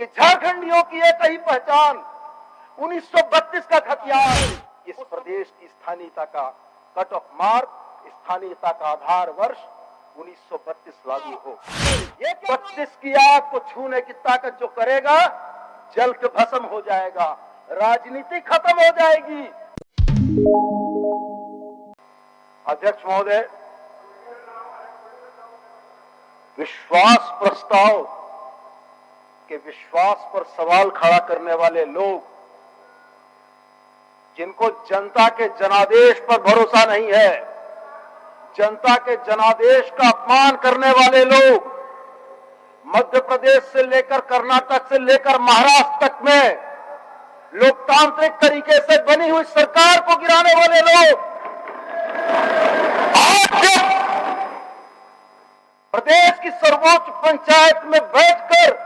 कि झारखंडियों की एक ही पहचान 1932 का खतियार, इस प्रदेश की स्थानीयता का कट ऑफ मार्क, स्थानीयता का आधार वर्ष 1932 लागू हो। ये 32 की आग को छूने की ताकत जो करेगा जल के भस्म हो जाएगा, राजनीति खत्म हो जाएगी। अध्यक्ष महोदय, विश्वास प्रस्ताव के विश्वास पर सवाल खड़ा करने वाले लोग, जिनको जनता के जनादेश पर भरोसा नहीं है, जनता के जनादेश का अपमान करने वाले लोग, मध्य प्रदेश से लेकर कर्नाटक से लेकर महाराष्ट्र तक में लोकतांत्रिक तरीके से बनी हुई सरकार को गिराने वाले लोग, आज प्रदेश की सर्वोच्च पंचायत में बैठकर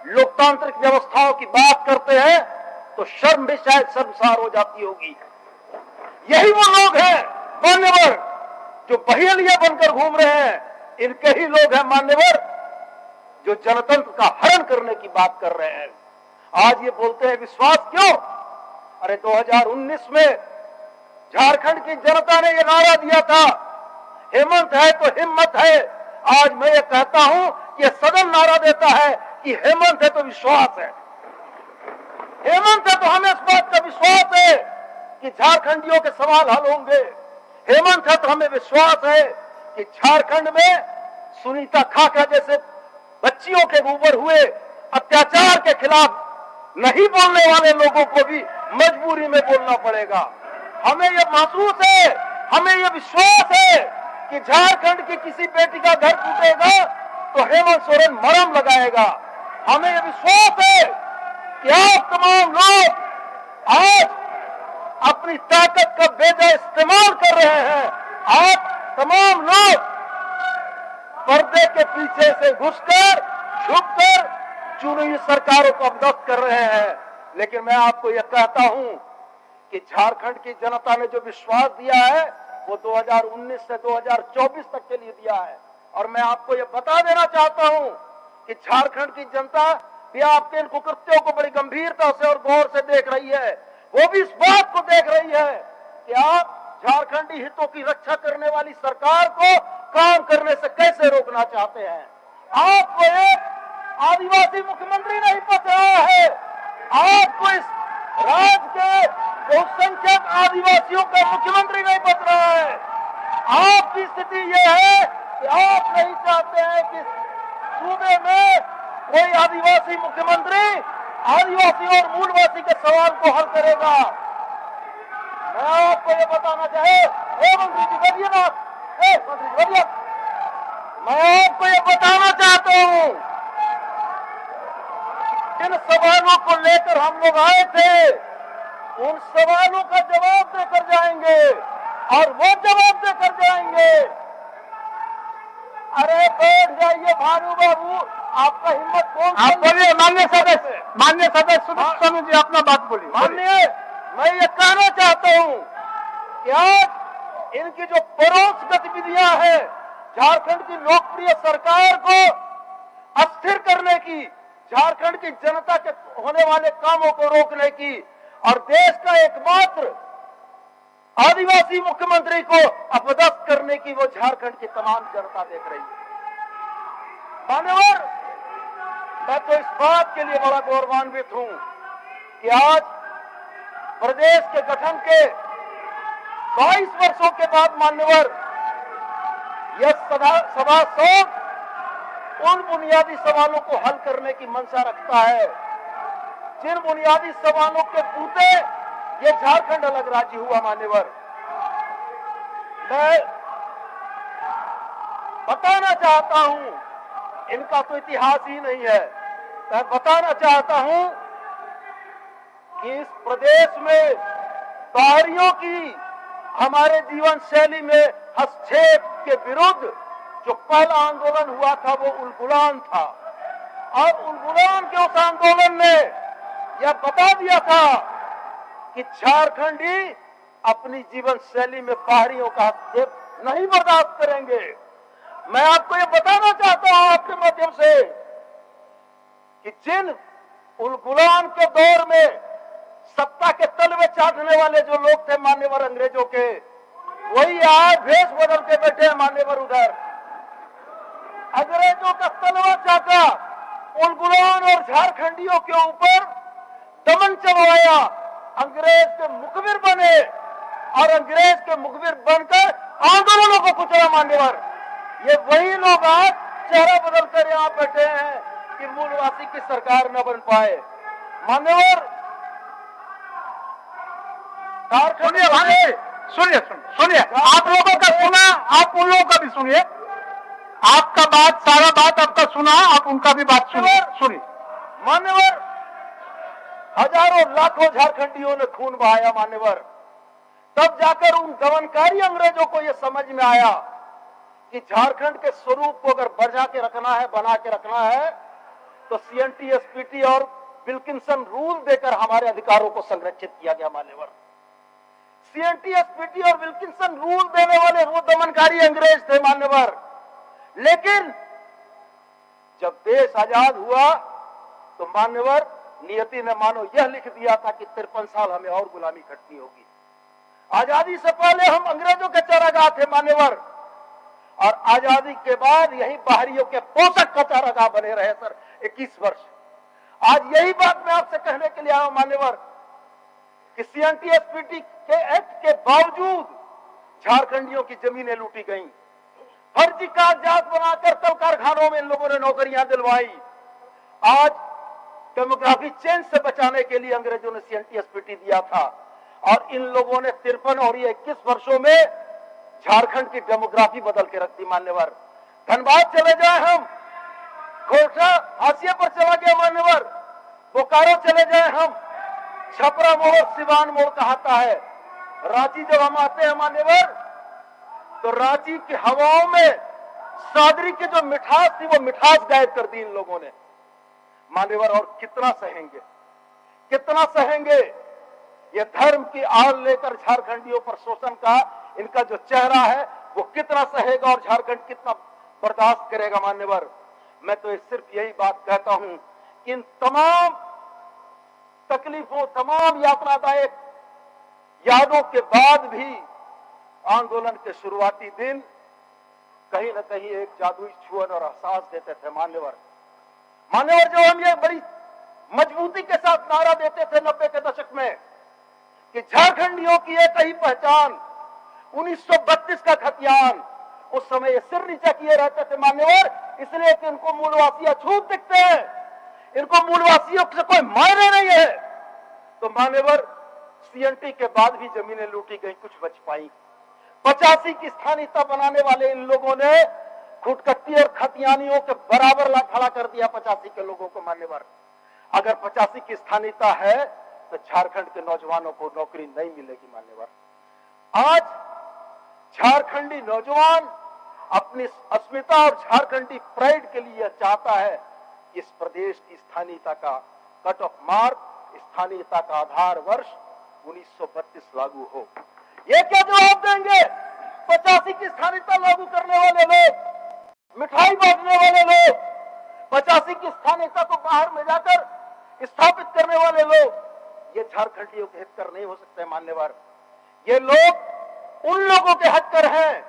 लोकतांत्रिक व्यवस्थाओं की बात करते हैं तो शर्म भी शायद शर्मसार हो जाती होगी। यही वो लोग हैं मान्यवर जो बहेलिया बनकर घूम रहे हैं, इनके ही लोग हैं मान्यवर जो जनतंत्र का हरण करने की बात कर रहे हैं। आज ये बोलते हैं विश्वास क्यों? अरे 2019 में झारखंड की जनता ने ये नारा दिया था, हेमंत है तो हिम्मत है। आज मैं ये कहता हूं कि ये सदन नारा देता है कि हेमंत है तो विश्वास है, हेमंत है तो हमें इस बात का विश्वास है कि झारखंडियों के सवाल हल होंगे। हेमंत है तो हमें विश्वास है कि झारखंड में सुनीता खाखरा जैसे बच्चियों के ऊपर हुए अत्याचार के खिलाफ नहीं बोलने वाले लोगों को भी मजबूरी में बोलना पड़ेगा। हमें यह महसूस है, हमें यह विश्वास है कि झारखंड की किसी बेटी का घर टूटेगा तो हेमंत सोरेन मरहम लगाएगा। हमें यह विश्वास है कि आप तमाम लोग आज अपनी ताकत का बेजा इस्तेमाल कर रहे हैं। आप तमाम लोग पर्दे के पीछे से घुसकर छुपकर चुनी हुई सरकारों को अवगत कर रहे हैं। लेकिन मैं आपको यह कहता हूं कि झारखंड की जनता ने जो विश्वास दिया है वो 2019 से 2024 तक के लिए दिया है। और मैं आपको यह बता देना चाहता हूं कि झारखंड की जनता भी आपके इन कुकृत्यों को बड़ी गंभीरता से और गौर से देख रही है। वो भी इस बात को देख रही है कि आप झारखंडी हितों की रक्षा करने वाली सरकार को काम करने से कैसे रोकना चाहते हैं। आपको एक आदिवासी मुख्यमंत्री नहीं पता है, आपको इस राज्य के बहुसंख्यक आदिवासियों का मुख्यमंत्री नहीं बच रहा है। आपकी स्थिति यह है कि आप नहीं चाहते हैं कि सूबे में कोई आदिवासी मुख्यमंत्री आदिवासी और मूलवासी के सवाल को हल करेगा। मैं आपको यह बताना चाहे, मंत्री जी बढ़िए ना, मंत्री जी बढ़िए, मैं आपको यह बताना चाहता हूं जिन सवालों को लेकर हम लोग आए थे उन सवालों का जवाब देकर जाएंगे और वो जवाब देकर जाएंगे। अरे बैठ जाइए भानु बाबू, आपका हिम्मत कौन? आप बोलिए माननीय सदस्य स्वामी जी, अपना बात बोलिए। माननीय, मैं ये कहना चाहता हूं कि आज इनकी जो परोक्ष गतिविधियां हैं झारखंड की लोकप्रिय सरकार को अस्थिर करने की, झारखंड की जनता के होने वाले कामों को रोकने की और देश का एकमात्र आदिवासी मुख्यमंत्री को अपदस्थ करने की वो झारखंड की तमाम जनता देख रही है। मान्यवर, मैं तो इस बात के लिए बड़ा गौरवान्वित हूं कि आज प्रदेश के गठन के 22 वर्षों के बाद मान्यवर यह सभा सौंप उन बुनियादी सवालों को हल करने की मंशा रखता है जिन बुनियादी सवालों के पूते ये झारखंड अलग राज्य हुआ। मान्यवर, मैं बताना चाहता हूं, इनका तो इतिहास ही नहीं है, मैं बताना चाहता हूं कि इस प्रदेश में बाहरियों की हमारे जीवन शैली में हस्तक्षेप के विरुद्ध जो पहला आंदोलन हुआ था वो उलगुलान था। और उलगुलान के उस आंदोलन ने यह बता दिया था कि झारखंडी अपनी जीवन शैली में बाहरियों का हस्तक्षेप नहीं बर्दाश्त करेंगे। मैं आपको यह बताना चाहता हूं आपके माध्यम से कि जिन उन गुलाम के दौर में सत्ता के तलवे चाटने वाले जो लोग थे मान्यवर अंग्रेजों के, वही आज भेष बदल के बैठे हैं मान्यवर उधर। अंग्रेजों का तलवा चाटा, उन गुलाम और झारखंडियों के ऊपर दमन चलवाया, अंग्रेज के मुखबिर बने और अंग्रेज के मुखबिर बनकर आंदोलनों को कुचला मान्यवर। ये वही लोग आज चेहरा बदल कर यहाँ बैठे हैं कि मूलवासी की सरकार न बन पाए मान्यवर। सुनिए सुनिए, आप लोगों का सुना, आप उन लोगों का भी सुनिए। आपका बात, सारा बात आपका सुना, आप उनका भी बात सुनिए। मान्यवर, हजारों लाखों झारखंडियों ने खून बहाया मान्यवर। तब जाकर उन दमनकारी अंग्रेजों को यह समझ में आया कि झारखंड के स्वरूप को अगर बचा के रखना है, बना के रखना है, तो CNT SPT और विल्किंसन रूल देकर हमारे अधिकारों को संरक्षित किया गया मान्यवर। CNT SPT और विल्किंसन रूल देने वाले वो दमनकारी अंग्रेज थे मान्यवर। लेकिन जब देश आजाद हुआ तो मान्यवर नियति ने मानो यह लिख दिया था कि 53 साल हमें और गुलामी खटनी होगी। आजादी से पहले हम अंग्रेजों के चारागाह थे मान्यवर, और आजादी के बाद यही बाहरियों के पोषक का चारागाह बने रहे सर 21 वर्ष। आज यही बात मैं आपसे कहने के लिए आया मान्यवर कि CNT SPT के एक्ट के बावजूद झारखंडियों की जमीनें लूटी गईं, फर्जी कागजात बनाकर कल कारखानों में इन लोगों ने नौकरियां दिलवाई। आज डेमोग्राफी चेंज से बचाने के लिए अंग्रेजों ने CNT SPT दिया था, और इन लोगों ने 53 और ये 21 वर्षों में झारखंड की डेमोग्राफी बदल के रख दी मान्यवर। धनबाद चले जाए हम, खोरठा हाशिए पर चला गया मान्यवर, बोकारो चले जाए हम, छपरा मोड़ सिवान मोड़ कहता है। रांची जब हम आते हैं मान्यवर, तो रांची की हवाओं में सादरी की जो मिठास थी वो मिठास गायब कर दी इन लोगों ने मान्यवर। और कितना सहेंगे, कितना सहेंगे? ये धर्म की आड़ लेकर झारखंडियों पर शोषण का इनका जो चेहरा है वो कितना सहेगा और झारखंड कितना बर्दाश्त करेगा मान्यवर। मैं तो सिर्फ यही बात कहता हूं कि इन तमाम तकलीफों, तमाम यातनादायक यादों के बाद भी आंदोलन के शुरुआती दिन कहीं न कहीं एक जादुई छुअन और एहसास देते थे मान्यवर। जो हम ये बड़ी मजबूती के साथ नारा देते थे 90 के दशक में कि झारखंडियों की एक ही पहचान, 1932 का खतियान। उस समय ये सिर नीचे किए रहते थे मान्यवर, इसलिए कि इनको मूलवासी अछूत दिखते हैं, इनको मूलवासियों से कोई मायने नहीं है। तो मान्यवर CNT के बाद भी जमीनें लूटी गई, कुछ बच पाई। 85 की स्थानीयता बनाने वाले इन लोगों ने खुटकट्टी और खतियानियों के बराबर ला खड़ा कर दिया 85 के लोगों को मान्यवर। अगर 85 की स्थानीयता है तो झारखंड के नौजवानों को नौकरी नहीं मिलेगी मान्यवर। आज झारखंडी नौजवान अपनी अस्मिता और झारखंडी प्राइड के लिए चाहता है कि इस प्रदेश की स्थानीयता का कट ऑफ मार्क, स्थानीयता का आधार वर्ष 1932 लागू हो। ये क्या जवाब देंगे 85 की स्थानीयता लागू करने वाले लोग, मिठाई बांटने वाले लोग, 85 की स्थानीयता को बाहर में जाकर स्थापित करने वाले लोग? ये झारखंडियों के हितकर नहीं हो सकते मान्यवर। ये लोग उन लोगों के हितकर हैं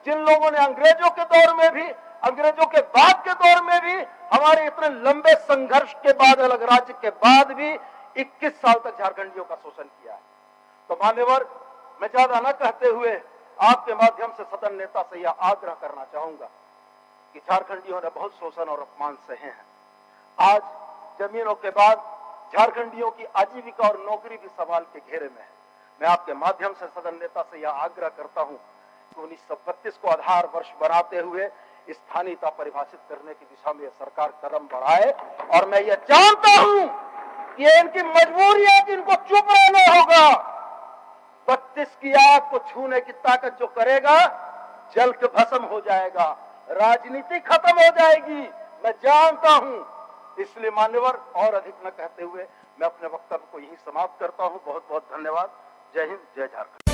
जिन लोगों ने अंग्रेजों के दौर में भी, अंग्रेजों के बाद के दौर में भी, हमारे इतने लंबे संघर्ष के बाद, अलग राज्य के बाद भी 21 साल तक झारखंडियों का शोषण किया है। तो मान्यवर, मैं ज्यादा न कहते हुए आपके माध्यम से सदन नेता से यह आग्रह करना चाहूंगा कि झारखंडियों ने बहुत शोषण और अपमान सहे हैं। आज जमीनों के बाद झारखंडियों की आजीविका और नौकरी भी सवाल के घेरे में है। मैं आपके माध्यम से सदन नेता से यह आग्रह करता हूं कि 1932 को आधार वर्ष बनाते हुए स्थानीयता परिभाषित करने की दिशा में सरकार कदम बढ़ाए। और मैं ये जानता हूं कि इनकी मजबूरी है कि इनको चुप रहना होगा। 32 की आग को छूने की ताकत जो करेगा जल के भस्म हो जाएगा, राजनीति खत्म हो जाएगी, मैं जानता हूं। इसलिए मान्यवर, और अधिक न कहते हुए मैं अपने वक्तव्य को यही समाप्त करता हूं। बहुत बहुत धन्यवाद। जय हिंद, जय झारखंड।